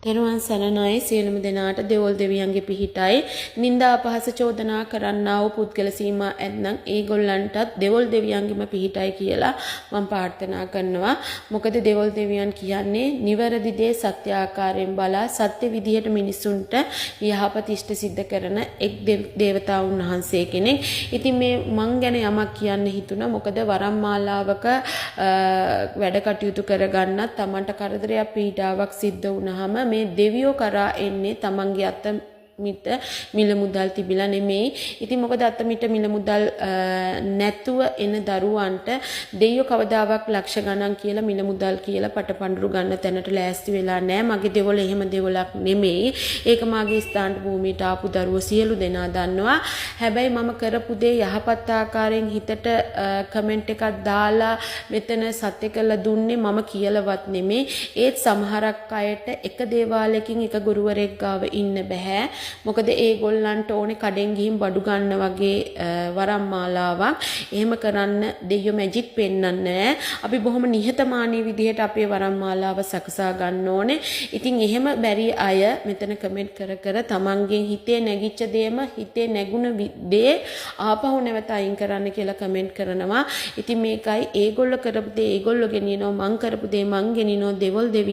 තෙරුවන් සරණයි සියලුම දෙනාට දෙවොල් දෙවියන්ගේ පිහිටයි නිന്ദා අපහාස චෝදනා කරන්නා වූ පුද්ගල සීමා ඇත්නම් ඒගොල්ලන්ටත් දෙවොල් දෙවියන්ගේම පිහිටයි කියලා මම ප්‍රාර්ථනා කරනවා. මොකද දෙවොල් දෙවියන් කියන්නේ නිවැරදි දේ සත්‍ය ආකාරයෙන් බලා සත්‍ය විදිහට මිනිසුන්ට යහපත ඉෂ්ට සිද්ධ කරන එක් දේවතාවුන් වහන්සේ කෙනෙක්. ඉතින් මේ මං ගැන යමක් කියන්න හිතුණා. මොකද වරම්මාලාවක වැඩ කටයුතු කරගන්නත් Tamanට කරදරයක් පීඩාවක් සිද්ධ වුණාම මේ දෙවියෝ කරා එන්නේ තමන්ගේ අතමිට මිල මුදල් තිබිලා නෙමෙයි. ඉතින් මොකද අතමිට මිල මුදල් නැතුව එන දරුවන්ට දෙවියෝ කවදාවත් ලක්ෂ ගණන් කියලා මිල මුදල් කියලා පටපඬුරු ගන්න තැනට ලෑස්ති වෙලා නැහැ. මගේ දෙවොල එහෙම දෙවොලක් නෙමෙයි. ඒක මාගේ ස්ථාන භූමියට ආපු දරුවෝ සියලු දෙනා දන්නවා. හැබැයි මම කරපු දේ යහපත් ආකාරයෙන් හිතට කමෙන්ට් එකක් දාලා මෙතන සත්‍ය කළ දුන්නේ මම කියලාවත් නෙමෙයි. ඒත් සමහරක් අයට එක දේවාලයකින් එක ගුරුවරයෙක් ගාව ඉන්න බෑ. මොකද ඒගොල්ලන්ට ඕනේ කඩෙන් ගිහින් බඩු ගන්න වගේ වරම්මාලාවක්. එහෙම කරන්න දෙයියෝ මැජික් පෙන්වන්නේ. අපි බොහොම නිහතමානී විදිහට අපේ වරම්මාලාව සකසා ගන්න ඕනේ. ඉතින් එහෙම බැරි අය මෙතන කමෙන්ට් කර තමන්ගෙන් හිතේ නැගිච්ච දේම හිතේ නැගුණ දේ ආපහු නැවත අයින් කරන්න කියලා කමෙන්ට් කරනවා. ඉතින් මේකයි ඒගොල්ලෝ කරපු දේ ඒගොල්ලෝ ගෙනියනවා, මං කරපු දේ මං ගෙනියනවා. දෙවොල් දෙවි